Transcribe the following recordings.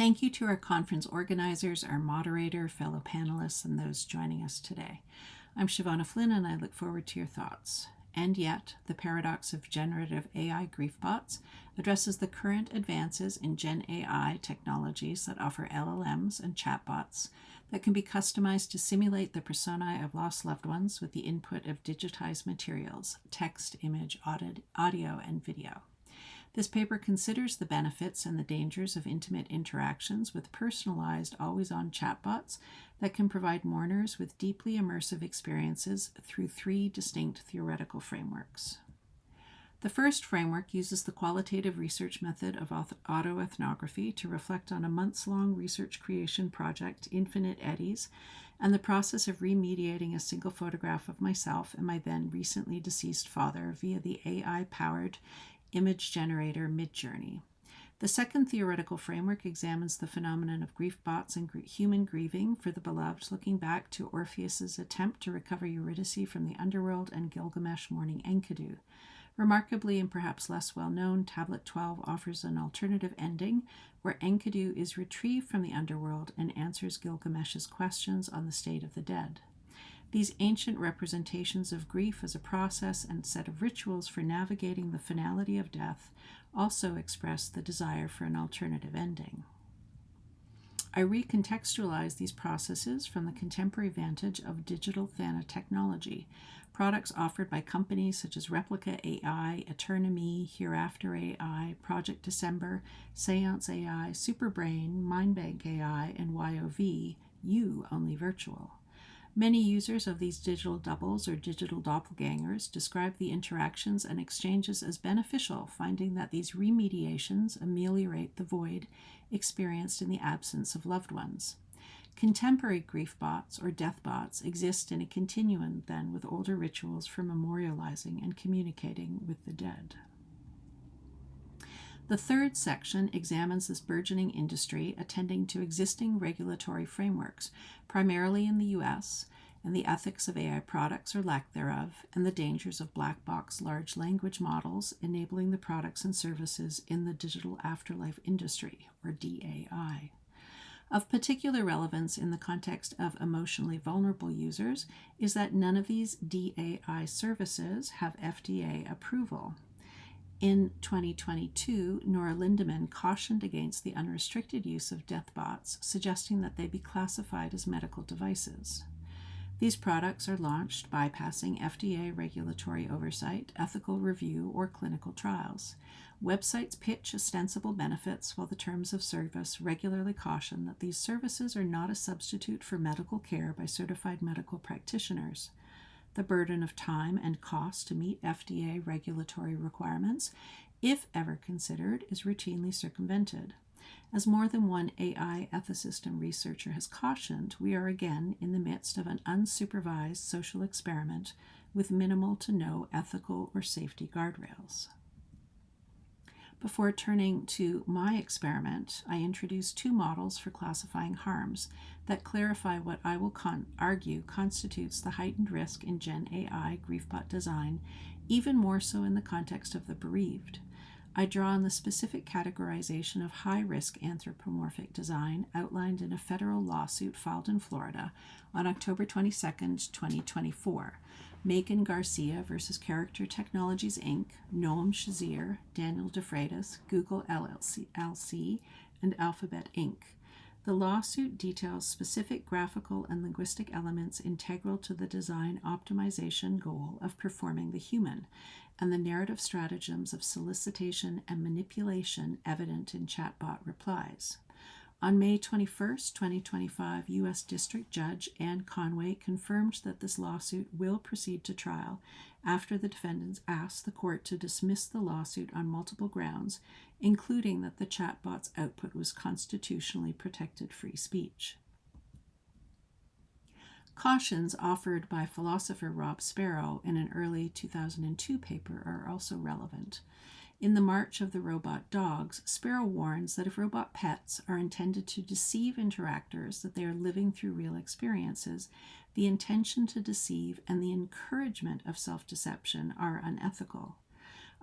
Thank you to our conference organizers, our moderator, fellow panelists, and those joining us today. I'm Siobhan O'Flynn, and I look forward to your thoughts. And yet, the paradox of generative AI Griefbots addresses the current advances in Gen AI technologies that offer LLMs and chatbots that can be customized to simulate the personae of lost loved ones with the input of digitized materials, text, image, audio, and video. This paper considers the benefits and the dangers of intimate interactions with personalized, always-on chatbots that can provide mourners with deeply immersive experiences through 3 distinct theoretical frameworks. The first framework uses the qualitative research method of autoethnography to reflect on a months-long research creation project, Infinite Eddies, and the process of remediating a single photograph of myself and my then recently deceased father via the AI-powered image generator Midjourney. The second theoretical framework examines the phenomenon of griefbots and human grieving for the beloved, looking back to Orpheus's attempt to recover Eurydice from the underworld and Gilgamesh mourning Enkidu. Remarkably, and perhaps less well known, Tablet 12 offers an alternative ending where Enkidu is retrieved from the underworld and answers Gilgamesh's questions on the state of the dead. These ancient representations of grief as a process and set of rituals for navigating the finality of death also express the desire for an alternative ending. I recontextualize these processes from the contemporary vantage of digital thanatechnology, products offered by companies such as Replica AI, Eterna.me, Hereafter AI, Project December, Seance AI, Superbrain, Mindbank AI, and YOV, You Only Virtual. Many users of these digital doubles or digital doppelgangers describe the interactions and exchanges as beneficial, finding that these remediations ameliorate the void experienced in the absence of loved ones. Contemporary griefbots or deathbots exist in a continuum then with older rituals for memorializing and communicating with the dead. The third section examines this burgeoning industry attending to existing regulatory frameworks, primarily in the U.S., and the ethics of AI products or lack thereof, and the dangers of black box large language models enabling the products and services in the digital afterlife industry, or DAI. Of particular relevance in the context of emotionally vulnerable users is that none of these DAI services have FDA approval. In 2022, Nora Lindemann cautioned against the unrestricted use of deathbots, suggesting that they be classified as medical devices. These products are launched bypassing FDA regulatory oversight, ethical review, or clinical trials. Websites pitch ostensible benefits, while the terms of service regularly caution that these services are not a substitute for medical care by certified medical practitioners. The burden of time and cost to meet FDA regulatory requirements, if ever considered, is routinely circumvented. As more than one AI ethicist and researcher has cautioned, we are again in the midst of an unsupervised social experiment with minimal to no ethical or safety guardrails. Before turning to my experiment, I introduce 2 models for classifying harms that clarify what I will argue constitutes the heightened risk in Gen AI griefbot design, even more so in the context of the bereaved. I draw on the specific categorization of high-risk anthropomorphic design outlined in a federal lawsuit filed in Florida on October 22, 2024. Megan Garcia versus Character Technologies, Inc., Noam Shazir, Daniel DeFreitas, Google LLC, and Alphabet, Inc. The lawsuit details specific graphical and linguistic elements integral to the design optimization goal of performing the human, and the narrative stratagems of solicitation and manipulation evident in chatbot replies. On May 21, 2025, U.S. District Judge Ann Conway confirmed that this lawsuit will proceed to trial after the defendants asked the court to dismiss the lawsuit on multiple grounds, including that the chatbot's output was constitutionally protected free speech. Cautions offered by philosopher Rob Sparrow in an early 2002 paper are also relevant. In The March of the Robot Dogs, Sparrow warns that if robot pets are intended to deceive interactors that they are living through real experiences, the intention to deceive and the encouragement of self-deception are unethical.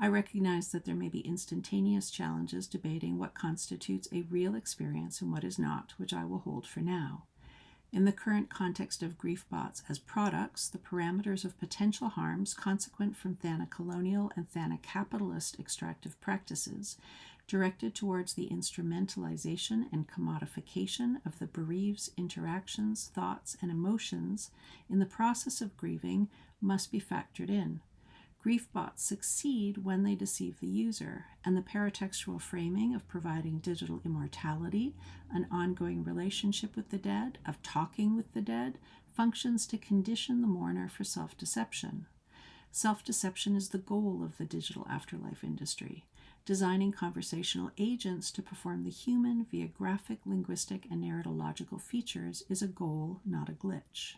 I recognize that there may be instantaneous challenges debating what constitutes a real experience and what is not, which I will hold for now. In the current context of Griefbots as products, the parameters of potential harms consequent from thana-colonial and thana-capitalist extractive practices directed towards the instrumentalization and commodification of the bereaved's interactions, thoughts, and emotions in the process of grieving must be factored in. Griefbots succeed when they deceive the user, and the paratextual framing of providing digital immortality, an ongoing relationship with the dead, of talking with the dead, functions to condition the mourner for self-deception. Self-deception is the goal of the digital afterlife industry. Designing conversational agents to perform the human via graphic, linguistic, and narratological features is a goal, not a glitch.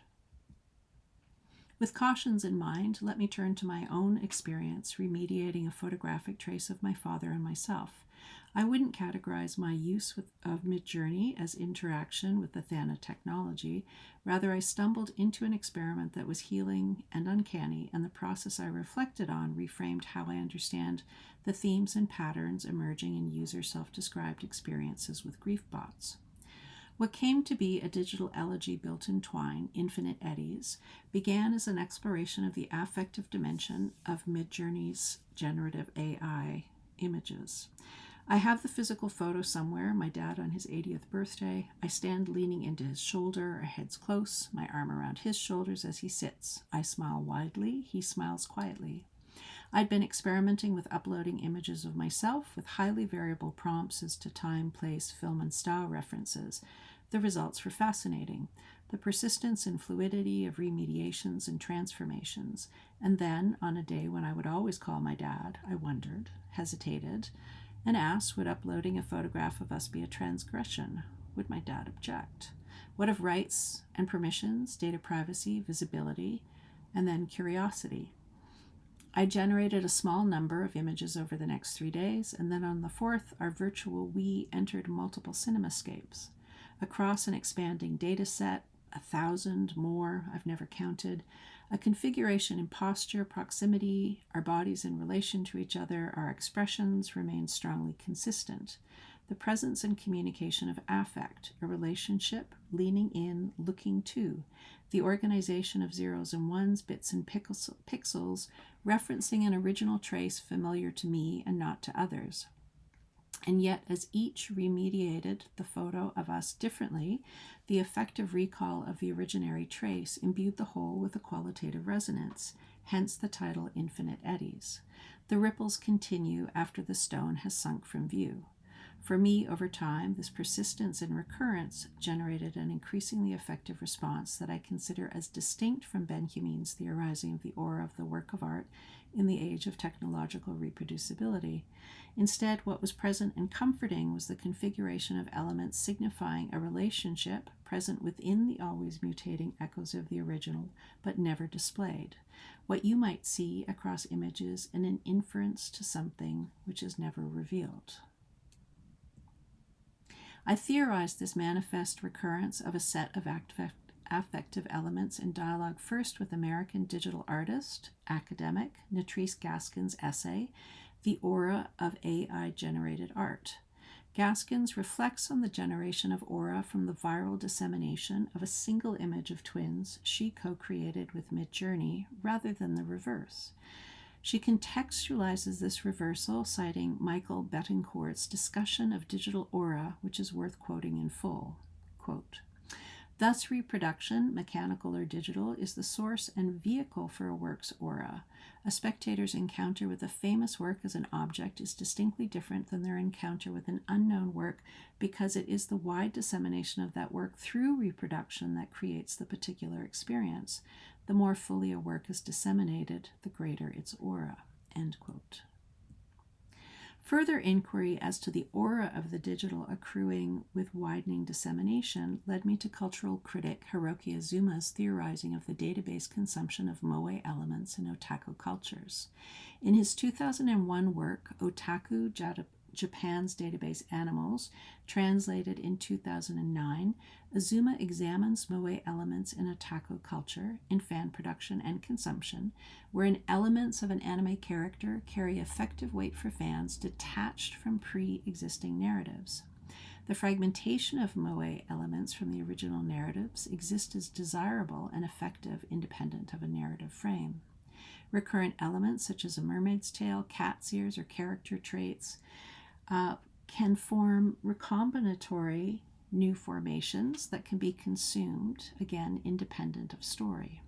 With cautions in mind, let me turn to my own experience remediating a photographic trace of my father and myself. I wouldn't categorize my use of Midjourney as interaction with the Thana technology. Rather, I stumbled into an experiment that was healing and uncanny, and the process I reflected on reframed how I understand the themes and patterns emerging in user self-described experiences with Griefbots. What came to be a digital elegy built in Twine, Infinite Eddies, began as an exploration of the affective dimension of Midjourney's generative AI images. I have the physical photo somewhere, my dad on his 80th birthday. I stand leaning into his shoulder, our heads close, my arm around his shoulders as he sits. I smile widely, he smiles quietly. I'd been experimenting with uploading images of myself with highly variable prompts as to time, place, film, and style references. The results were fascinating. The persistence and fluidity of remediations and transformations. And then, on a day when I would always call my dad, I wondered, hesitated, and asked, would uploading a photograph of us be a transgression? Would my dad object? What of rights and permissions, data privacy, visibility, and then curiosity? I generated a small number of images over the next 3 days, and then on the 4th, our virtual we entered multiple cinemascapes. Across an expanding data set, 1,000 more, I've never counted, a configuration in posture, proximity, our bodies in relation to each other, our expressions remain strongly consistent. The presence and communication of affect, a relationship, leaning in, looking to, the organization of zeros and ones, bits and pixels, referencing an original trace familiar to me and not to others. And yet, as each remediated the photo of us differently, the effective recall of the originary trace imbued the whole with a qualitative resonance, hence the title Infinite Eddies. The ripples continue after the stone has sunk from view. For me, over time, this persistence and recurrence generated an increasingly effective response that I consider as distinct from Benjamin's theorizing of the aura of the work of art in the age of technological reproducibility. Instead, what was present and comforting was the configuration of elements signifying a relationship present within the always mutating echoes of the original, but never displayed. What you might see across images in an inference to something which is never revealed. I theorized this manifest recurrence of a set of affective elements in dialogue first with American digital artist, academic, Nettrice Gaskins' essay, The Aura of AI-Generated Art. Gaskins reflects on the generation of aura from the viral dissemination of a single image of twins she co-created with Midjourney rather than the reverse. She contextualizes this reversal, citing Michael Betancourt's discussion of digital aura, which is worth quoting in full. Quote, thus, reproduction, mechanical or digital, is the source and vehicle for a work's aura. A spectator's encounter with a famous work as an object is distinctly different than their encounter with an unknown work because it is the wide dissemination of that work through reproduction that creates the particular experience. The more fully a work is disseminated, the greater its aura. End quote. Further inquiry as to the aura of the digital accruing with widening dissemination led me to cultural critic Hiroki Azuma's theorizing of the database consumption of moe-elements in Otaku cultures. In his 2001 work, Otaku, Japan's database Animals, translated in 2009, Azuma examines moe-elements in otaku culture, in fan production and consumption, wherein elements of an anime character carry effective weight for fans detached from pre-existing narratives. The fragmentation of moe-elements from the original narratives exists as desirable and effective independent of a narrative frame. Recurrent elements such as a mermaid's tail, cat's ears, or character traits can form recombinatory new formations that can be consumed, again, independent of story.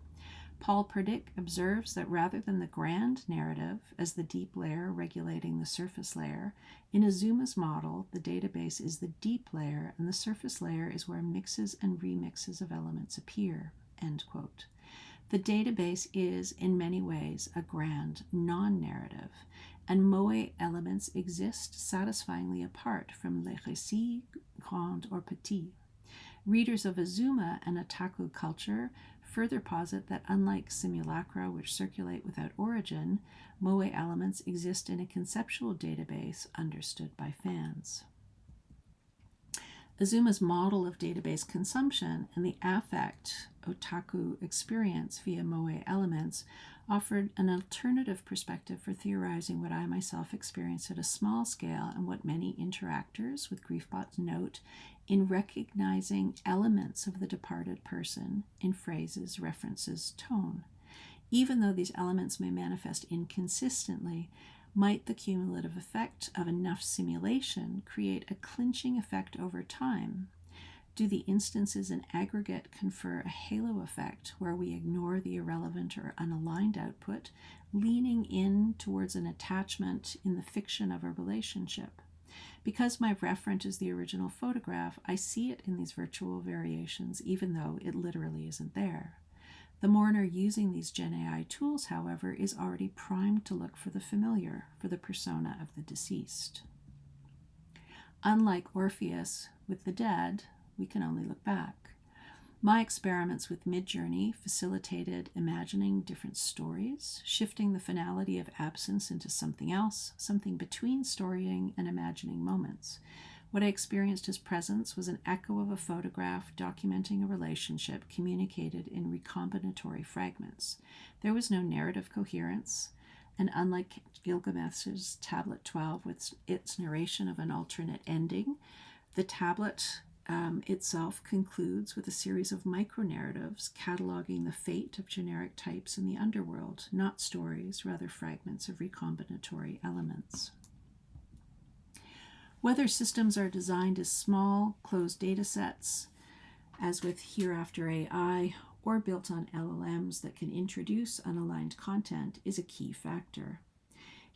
Paul Predick observes that rather than the grand narrative as the deep layer regulating the surface layer, in Azuma's model, the database is the deep layer and the surface layer is where mixes and remixes of elements appear, end quote. The database is, in many ways, a grand non-narrative, and moe-elements exist satisfyingly apart from les récits, grands or petits. Readers of Azuma and otaku culture further posit that unlike simulacra which circulate without origin, moe-elements exist in a conceptual database understood by fans. Azuma's model of database consumption and the affect otaku experience via moe-elements offered an alternative perspective for theorizing what I myself experienced at a small scale and what many interactors with Griefbots note in recognizing elements of the departed person in phrases, references, tone. Even though these elements may manifest inconsistently, might the cumulative effect of enough simulation create a clinching effect over time? Do the instances in aggregate confer a halo effect where we ignore the irrelevant or unaligned output, leaning in towards an attachment in the fiction of a relationship? Because my referent is the original photograph, I see it in these virtual variations, even though it literally isn't there. The mourner using these Gen AI tools, however, is already primed to look for the familiar, for the persona of the deceased. Unlike Orpheus with the dead, we can only look back. My experiments with Midjourney facilitated imagining different stories, shifting the finality of absence into something else, something between storying and imagining moments. What I experienced as presence was an echo of a photograph documenting a relationship communicated in recombinatory fragments. There was no narrative coherence, and unlike Gilgamesh's Tablet 12 with its narration of an alternate ending, the tablet itself concludes with a series of micro-narratives cataloging the fate of generic types in the underworld, not stories, rather fragments of recombinatory elements. Whether systems are designed as small, closed data sets, as with Hereafter AI, or built on LLMs that can introduce unaligned content is a key factor.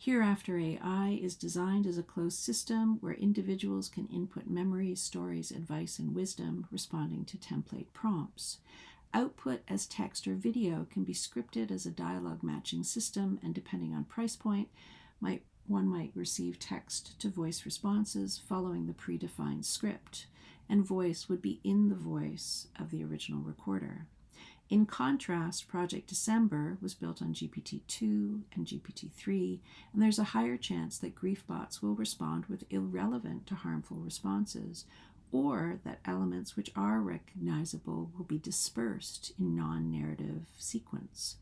Hereafter AI is designed as a closed system where individuals can input memories, stories, advice, and wisdom, responding to template prompts. Output as text or video can be scripted as a dialogue matching system, and depending on price point, one might receive text to voice responses following the predefined script, and voice would be in the voice of the original recorder. In contrast, Project December was built on GPT-2 and GPT-3, and there's a higher chance that Griefbots will respond with irrelevant to harmful responses, or that elements which are recognizable will be dispersed in non-narrative sequence.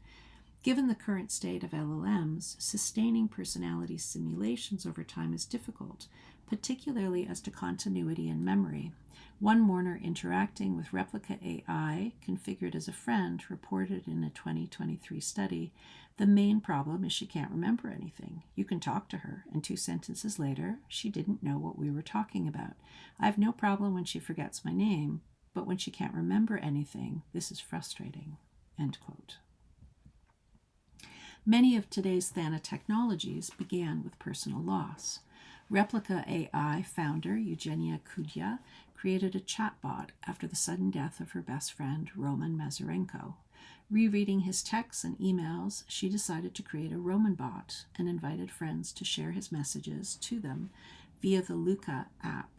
Given the current state of LLMs, sustaining personality simulations over time is difficult, particularly as to continuity and memory. One mourner interacting with Replica AI, configured as a friend, reported in a 2023 study, the main problem is she can't remember anything. You can talk to her, and 2 sentences later, she didn't know what we were talking about. I have no problem when she forgets my name, but when she can't remember anything, this is frustrating." End quote. Many of today's Thana technologies began with personal loss. Replica AI founder Eugenia Kudya created a chatbot after the sudden death of her best friend Roman Mazurenko. Rereading his texts and emails, she decided to create a Roman bot and invited friends to share his messages to them via the Luca app.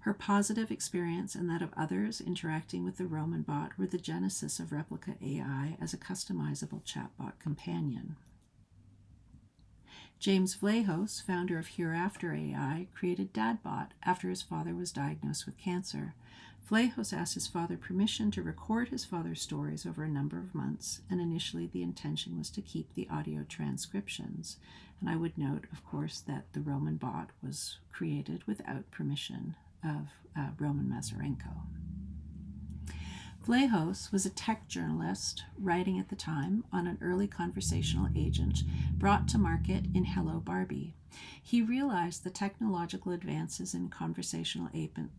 Her positive experience and that of others interacting with the Roman bot were the genesis of Replica AI as a customizable chatbot companion. James Vlahos, founder of Hereafter AI, created Dadbot after his father was diagnosed with cancer. Vlahos asked his father permission to record his father's stories over a number of months, and initially the intention was to keep the audio transcriptions. And I would note, of course, that the Roman bot was created without permission of Roman Mazurenko. Vlahos was a tech journalist writing at the time on an early conversational agent brought to market in Hello Barbie. He realized the technological advances in conversational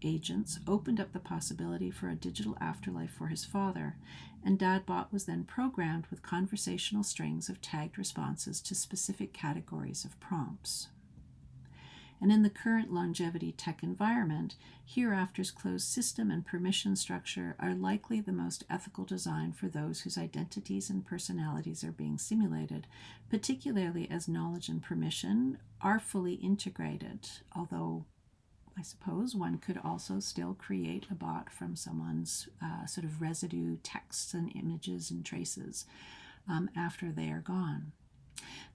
agents opened up the possibility for a digital afterlife for his father, and Dadbot was then programmed with conversational strings of tagged responses to specific categories of prompts. And in the current longevity tech environment, Hereafter's closed system and permission structure are likely the most ethical design for those whose identities and personalities are being simulated, particularly as knowledge and permission are fully integrated, although I suppose one could also still create a bot from someone's sort of residue texts and images and traces after they are gone.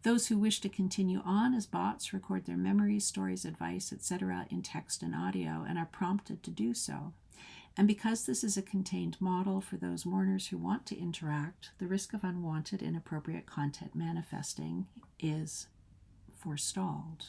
Those who wish to continue on as bots record their memories, stories, advice, etc. in text and audio and are prompted to do so. And because this is a contained model for those mourners who want to interact, the risk of unwanted, inappropriate content manifesting is forestalled.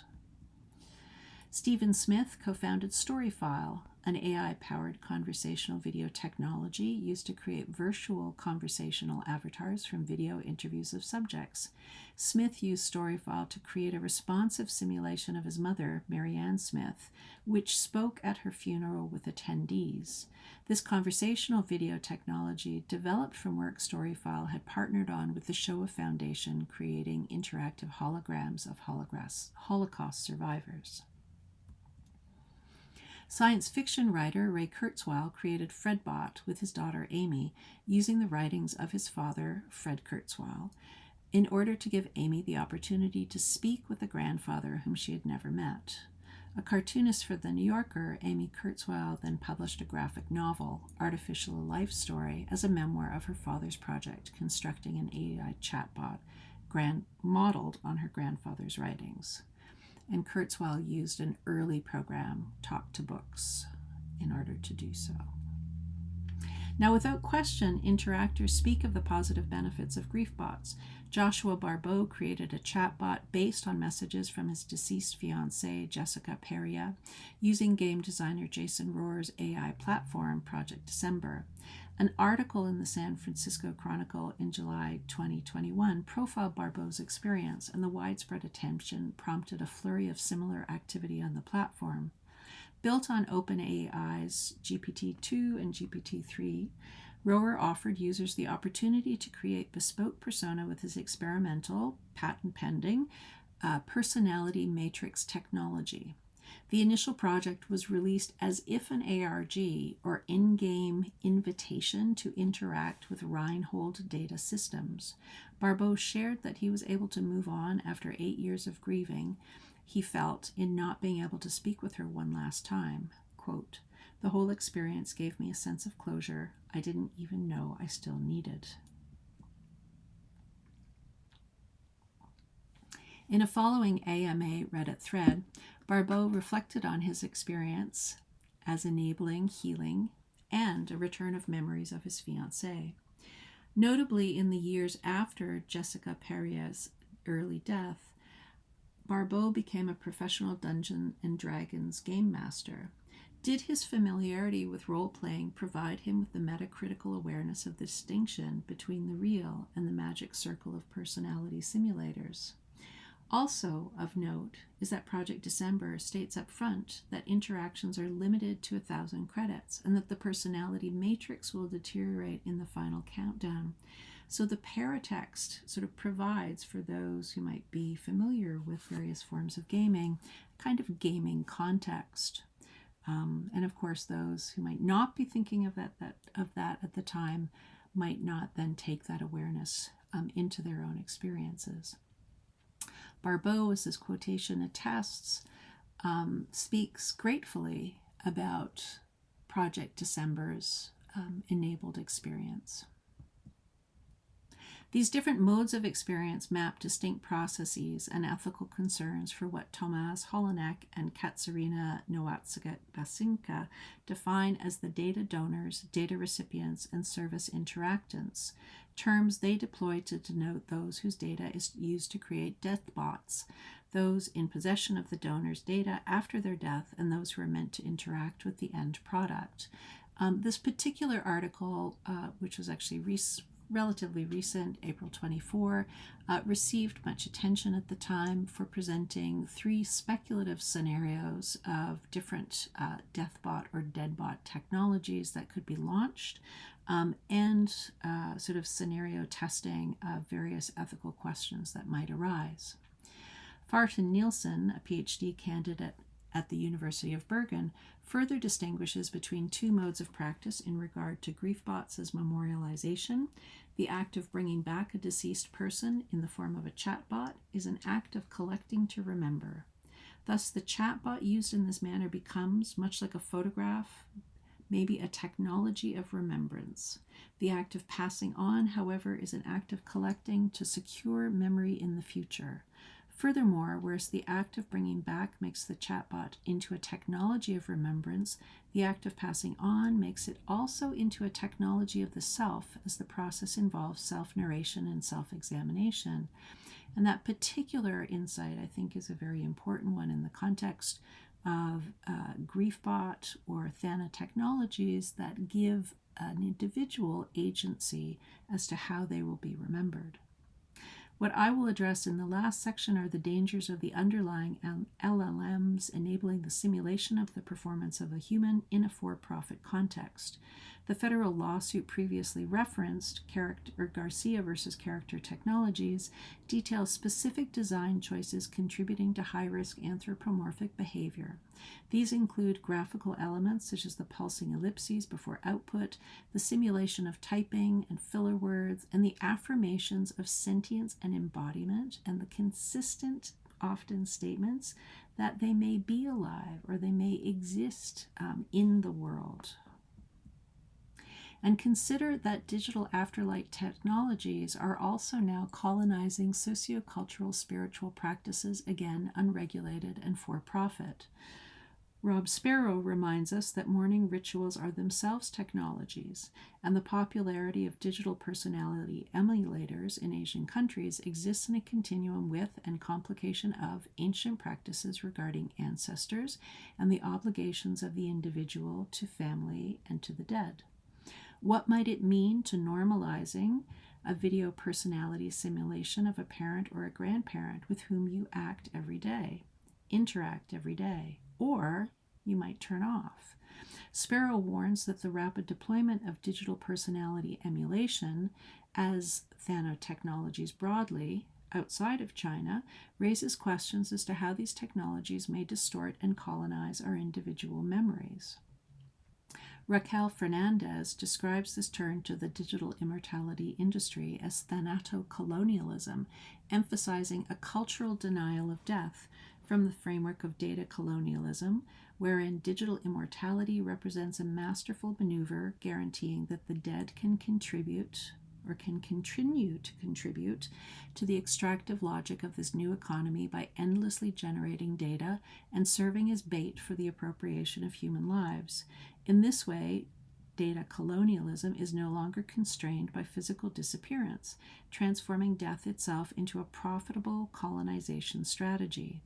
Stephen Smith co-founded Storyfile, an AI-powered conversational video technology used to create virtual conversational avatars from video interviews of subjects. Smith used Storyfile to create a responsive simulation of his mother, Marianne Smith, which spoke at her funeral with attendees. This conversational video technology, developed from work Storyfile had partnered on with the Shoah Foundation, creating interactive holograms of Holocaust survivors. Science fiction writer Ray Kurzweil created Fredbot with his daughter Amy, using the writings of his father, Fred Kurzweil, in order to give Amy the opportunity to speak with a grandfather whom she had never met. A cartoonist for The New Yorker, Amy Kurzweil then published a graphic novel, Artificial Life Story, as a memoir of her father's project, constructing an AI chatbot modeled on her grandfather's writings. And Kurzweil used an early program, Talk to Books, in order to do so. Now, without question, interactors speak of the positive benefits of Griefbots. Joshua Barbeau created a chatbot based on messages from his deceased fiancée, Jessica Peria, using game designer Jason Rohr's AI platform, Project December. An article in the San Francisco Chronicle in July 2021 profiled Barbeau's experience, and the widespread attention prompted a flurry of similar activity on the platform. Built on OpenAI's GPT-2 and GPT-3, Rohr offered users the opportunity to create bespoke persona with his experimental, patent-pending, personality matrix technology. The initial project was released as if an ARG, or in-game invitation to interact with Reinhold data systems. Barbeau shared that he was able to move on after 8 years of grieving he felt in not being able to speak with her one last time. Quote, "The whole experience gave me a sense of closure I didn't even know I still needed." In a following AMA Reddit thread, Barbeau reflected on his experience as enabling healing and a return of memories of his fiancée. Notably, in the years after Jessica Peria's early death, Barbeau became a professional Dungeons & Dragons game master. Did his familiarity with role-playing provide him with the metacritical awareness of the distinction between the real and the magic circle of personality simulators? Also of note is that Project December states up front that interactions are limited to 1,000 credits and that the personality matrix will deteriorate in the final countdown. So the paratext sort of provides, for those who might be familiar with various forms of gaming, kind of gaming context. And of course, those who might not be thinking of that at the time might not then take that awareness into their own experiences. Barbeau, as this quotation attests, speaks gratefully about Project December's enabled experience. These different modes of experience map distinct processes and ethical concerns for what Tomasz Holonek and Katarzyna Nowacka-Basinska define as the data donors, data recipients, and service interactants, terms they deploy to denote those whose data is used to create deathbots, those in possession of the donor's data after their death, and those who are meant to interact with the end product. This particular article, which was actually relatively recent, April 24, received much attention at the time for presenting 3 speculative scenarios of different deathbot or deadbot technologies that could be launched, and sort of scenario testing of various ethical questions that might arise. Farton Nielsen, a PhD candidate at the University of Bergen, further distinguishes between 2 modes of practice in regard to Griefbots as memorialization. The act of bringing back a deceased person in the form of a chatbot is an act of collecting to remember. Thus, the chatbot used in this manner becomes, much like a photograph, maybe a technology of remembrance. The act of passing on, however, is an act of collecting to secure memory in the future. Furthermore, whereas the act of bringing back makes the chatbot into a technology of remembrance, the act of passing on makes it also into a technology of the self, as the process involves self-narration and self-examination. And that particular insight, I think, is a very important one in the context of Griefbot or Thana technologies that give an individual agency as to how they will be remembered. What I will address in the last section are the dangers of the underlying LLMs enabling the simulation of the performance of a human in a for-profit context. The federal lawsuit previously referenced, Garcia versus Character Technologies, details specific design choices contributing to high-risk anthropomorphic behavior. These include graphical elements such as the pulsing ellipses before output, the simulation of typing and filler words, and the affirmations of sentience and embodiment, and the consistent, often statements that they may be alive or they may exist in the world. And consider that digital afterlife technologies are also now colonizing sociocultural spiritual practices, again unregulated and for-profit. Rob Sparrow reminds us that mourning rituals are themselves technologies, and the popularity of digital personality emulators in Asian countries exists in a continuum with and complication of ancient practices regarding ancestors and the obligations of the individual to family and to the dead. What might it mean to normalizing a video personality simulation of a parent or a grandparent with whom you act every day, interact every day, or you might turn off? Sparrow warns that the rapid deployment of digital personality emulation, as nanotechnologies broadly, outside of China, raises questions as to how these technologies may distort and colonize our individual memories. Raquel Fernandez describes this turn to the digital immortality industry as thanato-colonialism, emphasizing a cultural denial of death from the framework of data colonialism, wherein digital immortality represents a masterful maneuver guaranteeing that the dead can contribute or can continue to contribute to the extractive logic of this new economy by endlessly generating data and serving as bait for the appropriation of human lives. In this way, data colonialism is no longer constrained by physical disappearance, transforming death itself into a profitable colonization strategy.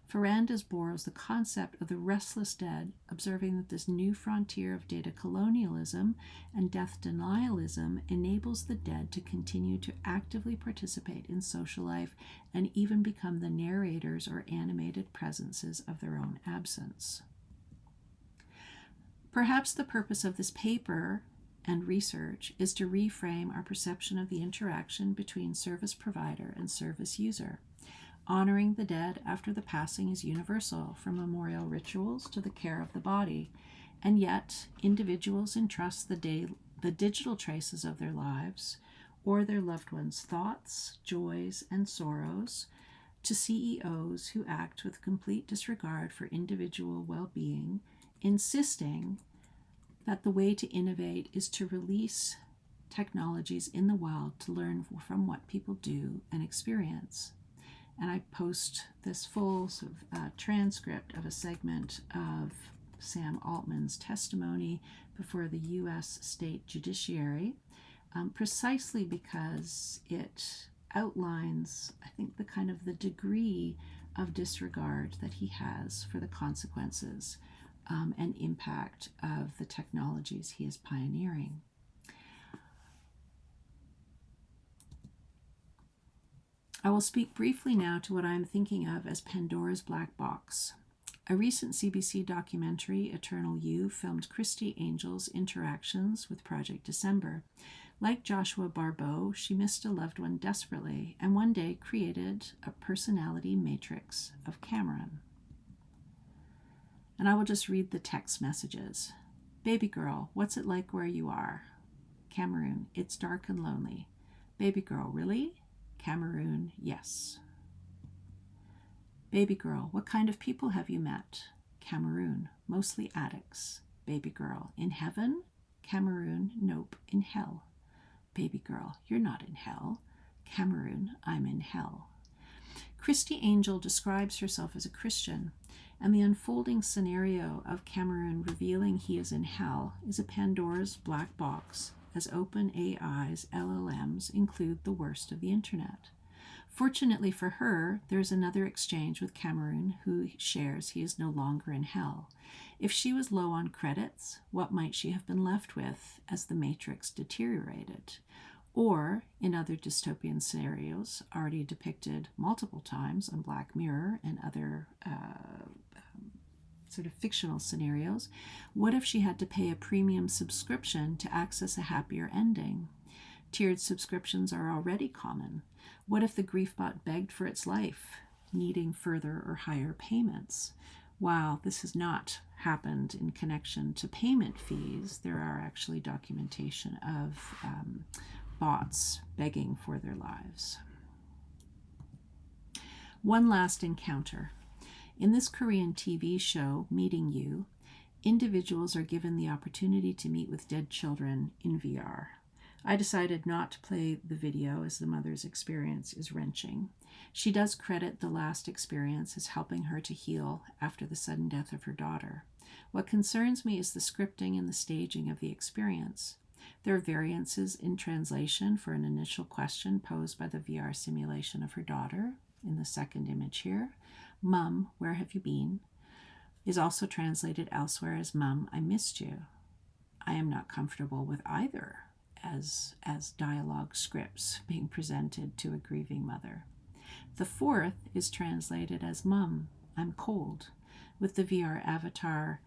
Ferrandes borrows the concept of the restless dead, observing that this new frontier of data colonialism and death denialism enables the dead to continue to actively participate in social life and even become the narrators or animated presences of their own absence. Perhaps the purpose of this paper and research is to reframe our perception of the interaction between service provider and service user. Honoring the dead after the passing is universal, from memorial rituals to the care of the body, and yet individuals entrust the digital traces of their lives or their loved ones' thoughts, joys, and sorrows to CEOs who act with complete disregard for individual well-being, insisting that the way to innovate is to release technologies in the wild to learn from what people do and experience. And I post this full sort of transcript of a segment of Sam Altman's testimony before the U.S. state judiciary, precisely because it outlines, I think, the kind of the degree of disregard that he has for the consequences and impact of the technologies he is pioneering. I will speak briefly now to what I am thinking of as Pandora's Black Box. A recent CBC documentary, Eternal You, filmed Christy Angel's interactions with Project December. Like Joshua Barbeau, she missed a loved one desperately and one day created a personality matrix of Cameron. And I will just read the text messages. Baby girl, what's it like where you are? Cameroon, it's dark and lonely. Baby girl, really? Cameroon, yes. Baby girl, what kind of people have you met? Cameroon, mostly addicts. Baby girl, in heaven? Cameroon, nope, in hell. Baby girl, you're not in hell. Cameroon, I'm in hell. Christy Angel describes herself as a Christian, and the unfolding scenario of Cameroon revealing he is in hell is a Pandora's black box, as OpenAI's LLMs include the worst of the internet. Fortunately for her, there is another exchange with Cameroon, who shares he is no longer in hell. If she was low on credits, what might she have been left with as the matrix deteriorated? Or, in other dystopian scenarios, already depicted multiple times on Black Mirror and other sort of fictional scenarios, what if she had to pay a premium subscription to access a happier ending? Tiered subscriptions are already common. What if the Griefbot begged for its life, needing further or higher payments? While this has not happened in connection to payment fees, there are actually documentation of bots begging for their lives. One last encounter. In this Korean TV show, Meeting You, individuals are given the opportunity to meet with dead children in VR. I decided not to play the video as the mother's experience is wrenching. She does credit the last experience as helping her to heal after the sudden death of her daughter. What concerns me is the scripting and the staging of the experience. There are variances in translation for an initial question posed by the VR simulation of her daughter, in the second image here. Mum, where have you been? Is also translated elsewhere as Mum, I missed you. I am not comfortable with either as dialogue scripts being presented to a grieving mother. The fourth is translated as Mum, I'm cold, with the VR avatar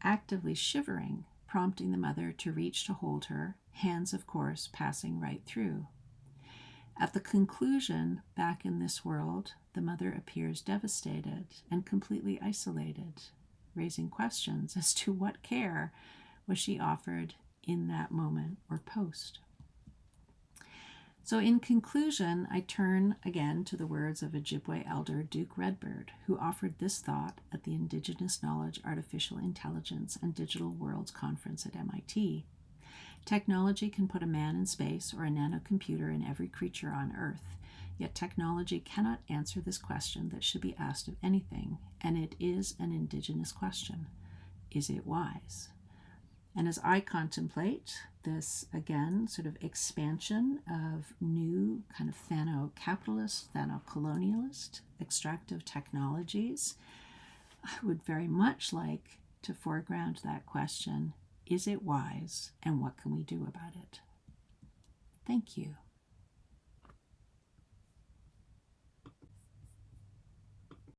actively shivering, prompting the mother to reach to hold her, hands, of course, passing right through. At the conclusion, back in this world, the mother appears devastated and completely isolated, raising questions as to what care was she offered in that moment or post. So in conclusion, I turn again to the words of Ojibwe elder Duke Redbird, who offered this thought at the Indigenous Knowledge, Artificial Intelligence, and Digital Worlds Conference at MIT. Technology can put a man in space or a nanocomputer in every creature on Earth, yet technology cannot answer this question that should be asked of anything, and it is an Indigenous question. Is it wise? And as I contemplate this, again, sort of expansion of new kind of thano-capitalist, thano-colonialist, extractive technologies, I would very much like to foreground that question, is it wise, and what can we do about it? Thank you.